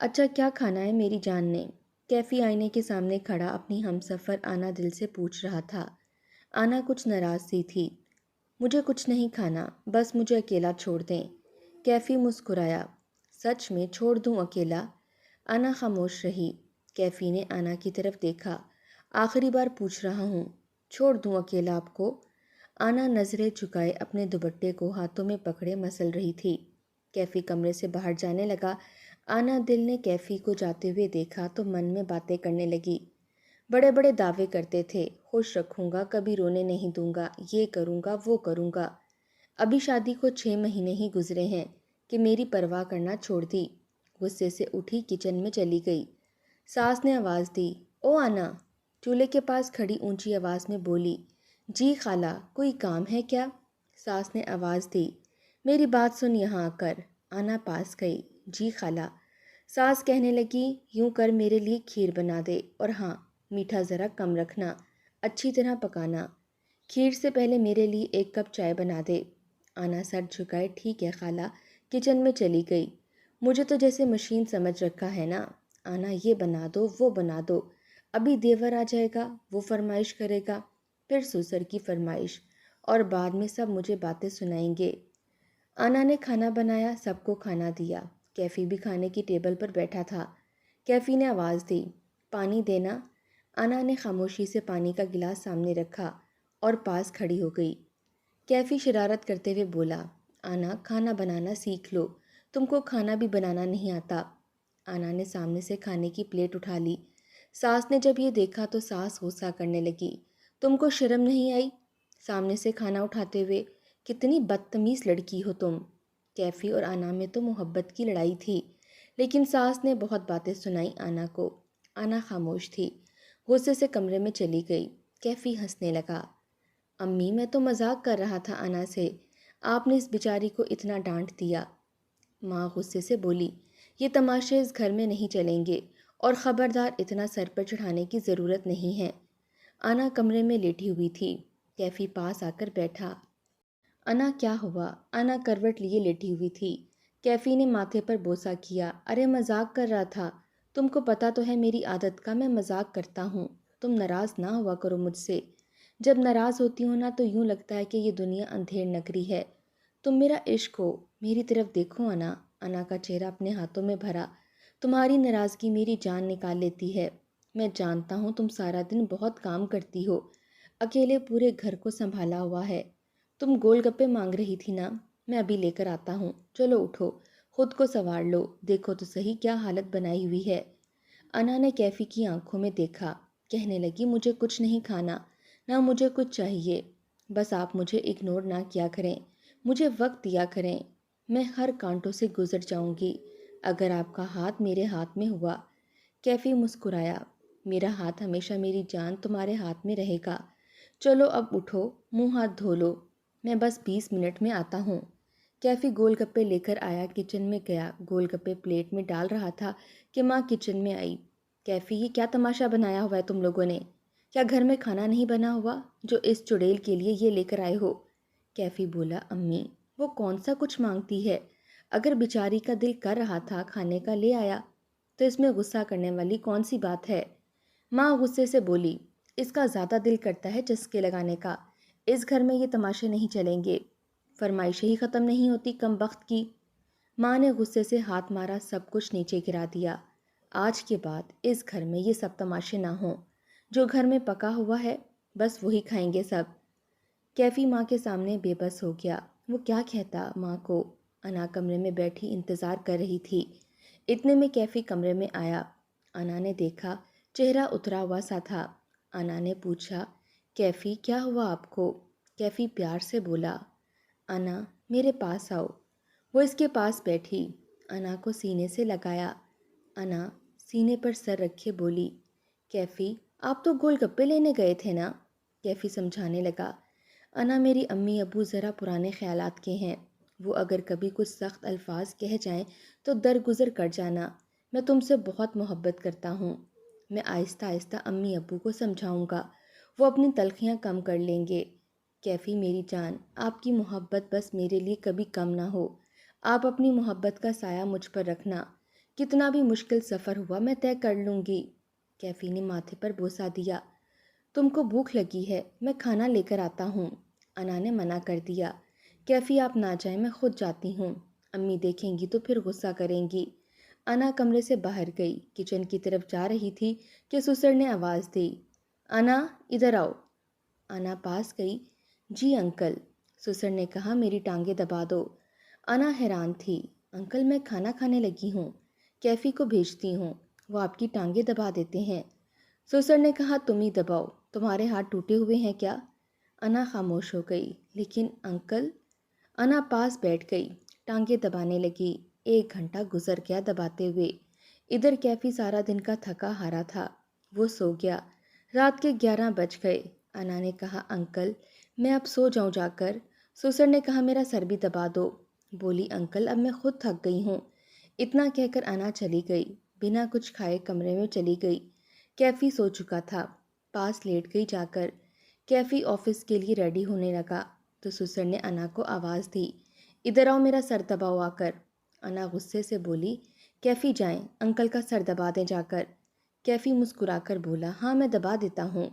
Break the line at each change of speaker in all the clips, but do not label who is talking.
اچھا کیا کھانا ہے میری جان نے؟ کیفی آئینے کے سامنے کھڑا اپنی ہمسفر آنا دل سے پوچھ رہا تھا۔ آنا کچھ ناراض سی تھی۔ مجھے کچھ نہیں کھانا، بس مجھے اکیلا چھوڑ دیں۔ کیفی مسکرایا۔ سچ میں چھوڑ دوں اکیلا؟ آنا خاموش رہی۔ کیفی نے آنا کی طرف دیکھا۔ آخری بار پوچھ رہا ہوں، چھوڑ دوں اکیلا آپ کو؟ آنا نظریں جھکائے اپنے دوپٹے کو ہاتھوں میں پکڑے مسل رہی تھی۔ کیفی کمرے سے باہر جانے لگا۔ آنا دل نے کیفی کو جاتے ہوئے دیکھا تو من میں باتیں کرنے لگی۔ بڑے بڑے دعوے کرتے تھے، خوش رکھوں گا، کبھی رونے نہیں دوں گا، یہ کروں گا وہ کروں گا۔ ابھی شادی کو 6 مہینے ہی گزرے ہیں کہ میری پرواہ کرنا چھوڑ دی۔ غصے سے اٹھی کچن میں چلی گئی۔ ساس نے آواز دی، او آنا۔ چولہے کے پاس کھڑی اونچی آواز میں بولی، جی خالہ کوئی کام ہے کیا؟ ساس نے آواز دی، میری بات سن یہاں آ کر۔ آنا پاس گئی، جی خالہ۔ ساس کہنے لگی، یوں کر میرے لیے کھیر بنا دے، اور ہاں میٹھا ذرا کم رکھنا، اچھی طرح پکانا۔ کھیر سے پہلے میرے لیے 1 کپ چائے بنا دے۔ آنا سر جھکائے، ٹھیک ہے خالہ، کچن میں چلی گئی۔ مجھے تو جیسے مشین سمجھ رکھا ہے نا، آنا یہ بنا دو وہ بنا دو، ابھی دیور آ جائے گا، وہ فرمائش کرے گا، پھر سسر کی فرمائش، اور بعد میں سب مجھے باتیں سنائیں گے۔ آنا نے کھانا بنایا، سب کو کھانا دیا۔ کیفی بھی کھانے کی ٹیبل پر بیٹھا تھا۔ کیفی نے آواز دی، پانی دینا۔ آنا نے خاموشی سے پانی کا گلاس سامنے رکھا اور پاس کھڑی ہو گئی۔ کیفی شرارت کرتے ہوئے بولا، آنا کھانا بنانا سیکھ لو، تم کو کھانا بھی بنانا نہیں آتا۔ آنا نے سامنے سے کھانے کی پلیٹ اٹھا لی۔ ساس نے جب یہ دیکھا تو ساس غصہ کرنے لگی، تم کو شرم نہیں آئی سامنے سے کھانا اٹھاتے ہوئے؟ کتنی بدتمیز لڑکی ہو تم۔ کیفی اور آنا میں تو محبت کی لڑائی تھی، لیکن ساس نے بہت باتیں سنائی آنا کو۔ آنا خاموش تھی، غصے سے کمرے میں چلی گئی۔ کیفی ہنسنے لگا، امی میں تو مذاق کر رہا تھا آنا سے، آپ نے اس بیچاری کو اتنا ڈانٹ دیا۔ ماں غصے سے بولی، یہ تماشے اس گھر میں نہیں چلیں گے، اور خبردار اتنا سر پر چڑھانے کی ضرورت نہیں ہے۔ آنا کمرے میں لیٹی ہوئی تھی۔ کیفی پاس آ کر بیٹھا۔ انا کیا ہوا؟ انا کروٹ لیے لیٹی ہوئی تھی۔ کیفی نے ماتھے پر بوسہ کیا، ارے مذاق کر رہا تھا، تم کو پتہ تو ہے میری عادت کا، میں مذاق کرتا ہوں، تم ناراض نہ ہوا کرو مجھ سے۔ جب ناراض ہوتی ہوں نا تو یوں لگتا ہے کہ یہ دنیا اندھیر نگری ہے۔ تم میرا عشق ہو، میری طرف دیکھو انا۔ انا کا چہرہ اپنے ہاتھوں میں بھرا، تمہاری ناراضگی میری جان نکال لیتی ہے۔ میں جانتا ہوں تم سارا دن بہت کام کرتی ہو، اکیلے پورے گھر کو سنبھالا ہوا ہے۔ تم گول گپے مانگ رہی تھی نا، میں ابھی لے کر آتا ہوں، چلو اٹھو، خود کو سنوار لو، دیکھو تو صحیح کیا حالت بنائی ہوئی ہے۔ انا نے کیفی کی آنکھوں میں دیکھا، کہنے لگی، مجھے کچھ نہیں کھانا، نہ مجھے کچھ چاہیے، بس آپ مجھے اگنور نہ کیا کریں، مجھے وقت دیا کریں، میں ہر کانٹوں سے گزر جاؤں گی اگر آپ کا ہاتھ میرے ہاتھ میں ہوا۔ کیفی مسکرایا، میرا ہاتھ ہمیشہ میری جان تمہارے ہاتھ میں رہے گا۔ چلو اب اٹھو، منہ ہاتھ دھو لو، میں بس 20 منٹ میں آتا ہوں۔ کیفی گول گپے لے کر آیا، کچن میں گیا، گول گپے پلیٹ میں ڈال رہا تھا کہ ماں کچن میں آئی۔ کیفی یہ کیا تماشا بنایا ہوا ہے تم لوگوں نے؟ کیا گھر میں کھانا نہیں بنا ہوا جو اس چڑیل کے لیے یہ لے کر آئے ہو؟ کیفی بولا، امی وہ کون سا کچھ مانگتی ہے، اگر بیچاری کا دل کر رہا تھا کھانے کا لے آیا تو اس میں غصہ کرنے والی کون سی بات ہے؟ ماں غصے سے بولی، اس کا زیادہ دل کرتا ہے چسکے لگانے کا، اس گھر میں یہ تماشے نہیں چلیں گے، فرمائشیں ہی ختم نہیں ہوتی کم بخت کی۔ ماں نے غصے سے ہاتھ مارا، سب کچھ نیچے گرا دیا۔ آج کے بعد اس گھر میں یہ سب تماشے نہ ہوں، جو گھر میں پکا ہوا ہے بس وہی کھائیں گے سب۔ کیفی ماں کے سامنے بے بس ہو گیا، وہ کیا کہتا ماں کو؟ انا کمرے میں بیٹھی انتظار کر رہی تھی۔ اتنے میں کیفی کمرے میں آیا۔ انا نے دیکھا، چہرہ اترا ہوا سا تھا۔ انا نے پوچھا، کیفی کیا ہوا آپ کو؟ کیفی پیار سے بولا، انا میرے پاس آؤ۔ وہ اس کے پاس بیٹھی، انا کو سینے سے لگایا۔ انا سینے پر سر رکھے بولی، کیفی آپ تو گول گپے لینے گئے تھے نا؟ کیفی سمجھانے لگا، انا میری امی ابو ذرا پرانے خیالات کے ہیں، وہ اگر کبھی کچھ سخت الفاظ کہہ جائیں تو درگزر کر جانا، میں تم سے بہت محبت کرتا ہوں، میں آہستہ آہستہ امی ابو کو سمجھاؤں گا، وہ اپنی تلخیاں کم کر لیں گے۔ کیفی میری جان، آپ کی محبت بس میرے لیے کبھی کم نہ ہو، آپ اپنی محبت کا سایہ مجھ پر رکھنا، کتنا بھی مشکل سفر ہوا میں طے کر لوں گی۔ کیفی نے ماتھے پر بوسہ دیا۔ تم کو بھوک لگی ہے، میں کھانا لے کر آتا ہوں۔ انا نے منع کر دیا۔ کیفی آپ نہ جائیں، میں خود جاتی ہوں، امی دیکھیں گی تو پھر غصہ کریں گی۔ انا کمرے سے باہر گئی، کچن کی طرف جا رہی تھی کہ سسر نے آواز دی، انا ادھر آؤ۔ انا پاس گئی۔ جی انکل۔ سسر نے کہا میری ٹانگیں دبا دو۔ انا حیران تھی۔ انکل میں کھانا کھانے لگی ہوں، کیفی کو بھیجتی ہوں، وہ آپ کی ٹانگیں دبا دیتے ہیں۔ سسر نے کہا تم ہی دباؤ، تمہارے ہاتھ ٹوٹے ہوئے ہیں کیا؟ انا خاموش ہو گئی۔ لیکن انکل۔ انا پاس بیٹھ گئی، ٹانگیں دبانے لگی۔ 1 گھنٹہ گزر گیا دباتے ہوئے۔ ادھر کیفی سارا دن کا تھکا ہارا تھا، وہ سو گیا۔ رات کے 11 بج گئے۔ انا نے کہا انکل میں اب سو جاؤں جا کر؟ سسر نے کہا میرا سر بھی دبا دو۔ بولی انکل اب میں خود تھک گئی ہوں۔ اتنا کہہ کر انا چلی گئی، بنا کچھ کھائے کمرے میں چلی گئی۔ کیفی سو چکا تھا، پاس لیٹ گئی جا کر۔ کیفی آفس کے لیے ریڈی ہونے لگا تو سسر نے انا کو آواز دی، ادھر آؤ میرا سر دباؤ آ کر۔ انا غصے سے بولی، کیفی جائیں انکل کا سر دبا دیں جا کر۔ کیفی مسکرا کر بولا، ہاں میں دبا دیتا ہوں۔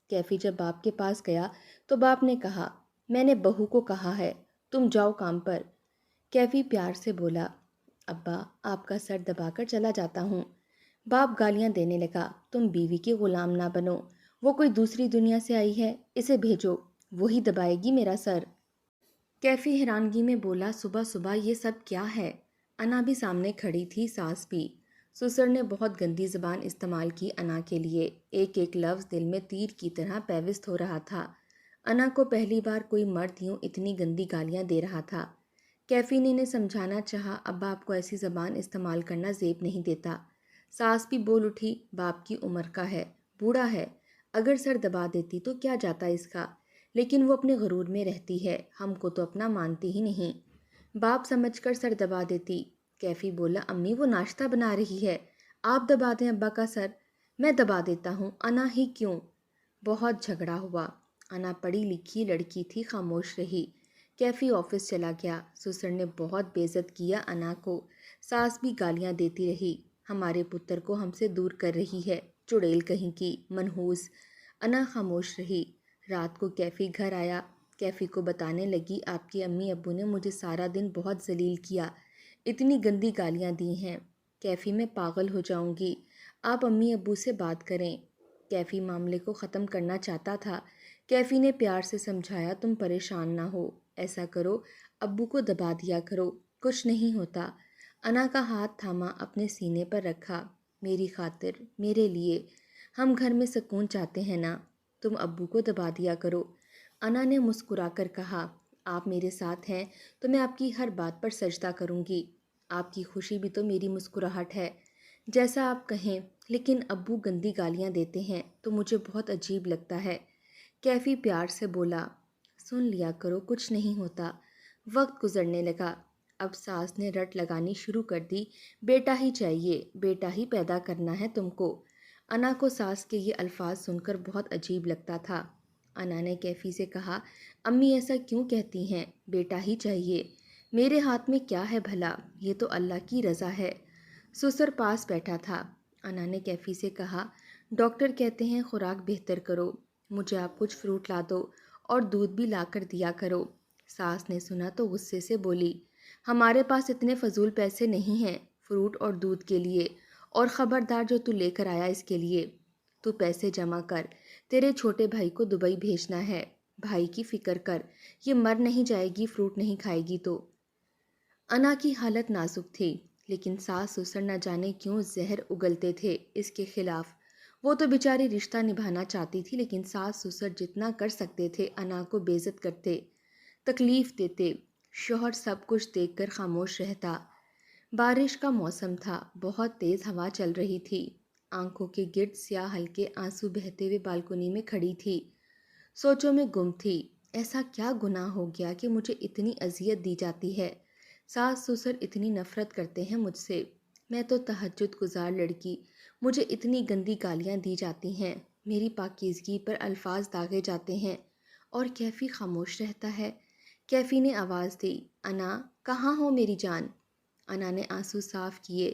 کیفی جب باپ کے پاس گیا تو باپ نے کہا، میں نے بہو کو کہا ہے تم جاؤ کام پر۔ کیفی پیار سے بولا، ابا آپ کا سر دبا کر چلا جاتا ہوں۔ باپ گالیاں دینے لگا، تم بیوی کے غلام نہ بنو، وہ کوئی دوسری دنیا سے آئی ہے، اسے بھیجو، وہی دبائے گی میرا سر۔ کیفی حیرانگی میں بولا، صبح صبح یہ سب کیا ہے؟ انا بھی سامنے کھڑی تھی، ساس بھی۔ سسر نے بہت گندی زبان استعمال کی انا کے لیے، ایک ایک لفظ دل میں تیر کی طرح پیوست ہو رہا تھا۔ انا کو پہلی بار کوئی مرد یوں اتنی گندی گالیاں دے رہا تھا۔ کیفی نے انہیں سمجھانا چاہا، ابا آپ کو ایسی زبان استعمال کرنا زیب نہیں دیتا۔ ساس بھی بول اٹھی، باپ کی عمر کا ہے، بوڑھا ہے، اگر سر دبا دیتی تو کیا جاتا اس کا، لیکن وہ اپنے غرور میں رہتی ہے، ہم کو تو اپنا مانتی ہی نہیں۔ باپ سمجھ کر سر دبا دیتی۔ کیفی بولا، امی وہ ناشتہ بنا رہی ہے، آپ دبا دیں ابا کا سر۔ میں دبا دیتا ہوں، انا ہی کیوں؟ بہت جھگڑا ہوا۔ انا پڑھی لکھی لڑکی تھی، خاموش رہی۔ کیفی آفس چلا گیا۔ سسر نے بہت بے عزت کیا انا کو، ساس بھی گالیاں دیتی رہی، ہمارے پتر کو ہم سے دور کر رہی ہے، چڑیل کہیں کی، منحوس۔ انا خاموش رہی۔ رات کو کیفی گھر آیا۔ کیفی کو بتانے لگی، آپ کی امی ابو نے مجھے سارا دن بہت ذلیل کیا، اتنی گندی گالیاں دی ہیں۔ کیفی میں پاگل ہو جاؤں گی، آپ امی ابو سے بات کریں۔ کیفی معاملے کو ختم کرنا چاہتا تھا۔ کیفی نے پیار سے سمجھایا، تم پریشان نہ ہو، ایسا کرو ابو کو دبا دیا کرو، کچھ نہیں ہوتا۔ انا کا ہاتھ تھاما، اپنے سینے پر رکھا، میری خاطر، میرے لیے، ہم گھر میں سکون چاہتے ہیں نا، تم ابو کو دبا دیا کرو۔ انا نے مسکرا کر کہا، آپ میرے ساتھ ہیں تو میں آپ کی ہر بات پر سجدہ کروں گی، آپ کی خوشی بھی تو میری مسکراہٹ ہے، جیسا آپ کہیں، لیکن ابو گندی گالیاں دیتے ہیں تو مجھے بہت عجیب لگتا ہے۔ کیفی پیار سے بولا، سن لیا کرو، کچھ نہیں ہوتا۔ وقت گزرنے لگا۔ اب ساس نے رٹ لگانی شروع کر دی، بیٹا ہی چاہیے، بیٹا ہی پیدا کرنا ہے تم کو۔ انا کو ساس کے یہ الفاظ سن کر بہت عجیب لگتا تھا۔ انا نے کیفی سے کہا، امی ایسا کیوں کہتی ہیں، بیٹا ہی چاہیے، میرے ہاتھ میں کیا ہے بھلا، یہ تو اللہ کی رضا ہے۔ سسر پاس بیٹھا تھا۔ انا نے کیفی سے کہا، ڈاکٹر کہتے ہیں خوراک بہتر کرو، مجھے آپ کچھ فروٹ لا دو اور دودھ بھی لا کر دیا کرو۔ ساس نے سنا تو غصے سے بولی، ہمارے پاس اتنے فضول پیسے نہیں ہیں فروٹ اور دودھ کے لیے، اور خبردار جو تو لے کر آیا اس کے لیے، تو پیسے جمع کر، تیرے چھوٹے بھائی کو دبئی بھیجنا ہے، بھائی کی فکر کر، یہ مر نہیں جائے گی فروٹ نہیں کھائے گی تو۔ انا کی حالت نازک تھی، لیکن ساس سسر نہ جانے کیوں زہر اگلتے تھے اس کے خلاف۔ وہ تو بیچاری رشتہ نبھانا چاہتی تھی، لیکن ساس سسر جتنا کر سکتے تھے انا کو بے عزت کرتے، تکلیف دیتے۔ شوہر سب کچھ دیکھ کر خاموش رہتا۔ بارش کا موسم تھا، بہت تیز ہوا چل رہی تھی، آنکھوں کے گرد سیاہ ہلکے آنسو بہتے ہوئے بالکنی میں کھڑی تھی، سوچوں میں گم تھی۔ ایسا کیا گناہ ہو گیا کہ مجھے اتنی اذیت دی جاتی ہے، ساس سسر اتنی نفرت کرتے ہیں مجھ سے، میں تو تہجد گزار لڑکی، مجھے اتنی گندی گالیاں دی جاتی ہیں، میری پاکیزگی پر الفاظ داغے جاتے ہیں، اور کیفی خاموش رہتا ہے۔ کیفی نے آواز دی، انا کہاں ہو میری جان؟ انا نے آنسو صاف کیے،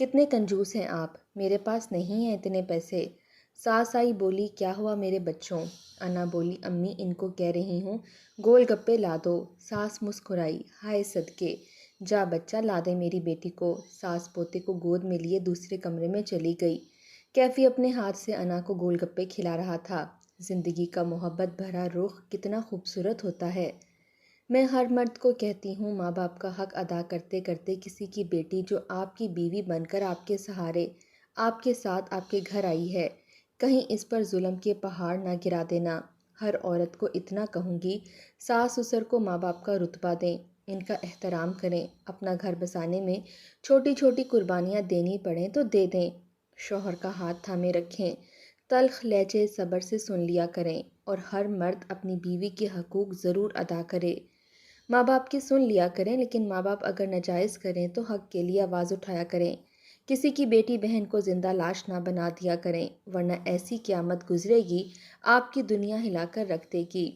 کتنے کنجوس ہیں آپ، میرے پاس نہیں ہیں اتنے پیسے۔ ساس آئی بولی کیا ہوا میرے بچوں؟ انا بولی امی ان کو کہہ رہی ہوں گول گپے لا دو۔ ساس مسکرائی ہائے صدقے، جا بچہ لا دے میری بیٹی کو۔ ساس پوتے کو گود میں لیے دوسرے کمرے میں چلی گئی۔ کیفی اپنے ہاتھ سے انا کو گول گپے کھلا رہا تھا۔ زندگی کا محبت بھرا رخ کتنا خوبصورت ہوتا ہے۔ میں ہر مرد کو کہتی ہوں ماں باپ کا حق ادا کرتے کرتے کسی کی بیٹی جو آپ کی بیوی بن کر آپ کے سہارے آپ کے ساتھ آپ کے گھر آئی ہے، کہیں اس پر ظلم کے پہاڑ نہ گرا دینا۔ ہر عورت کو اتنا کہوں گی، ساس سسر کو ماں باپ کا رتبہ دیں، ان کا احترام کریں، اپنا گھر بسانے میں چھوٹی چھوٹی قربانیاں دینی پڑیں تو دے دیں، شوہر کا ہاتھ تھامے رکھیں، تلخ لہجے صبر سے سن لیا کریں، اور ہر مرد اپنی بیوی کے حقوق ضرور ادا کرے۔ ماں باپ کی سن لیا کریں، لیکن ماں باپ اگر ناجائز کریں تو حق کے لیے آواز اٹھایا کریں۔ کسی کی بیٹی بہن کو زندہ لاش نہ بنا دیا کریں، ورنہ ایسی قیامت گزرے گی آپ کی دنیا ہلا کر رکھ دے گی۔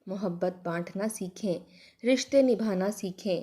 محبت بانٹنا سیکھیں، رشتے نبھانا سیکھیں،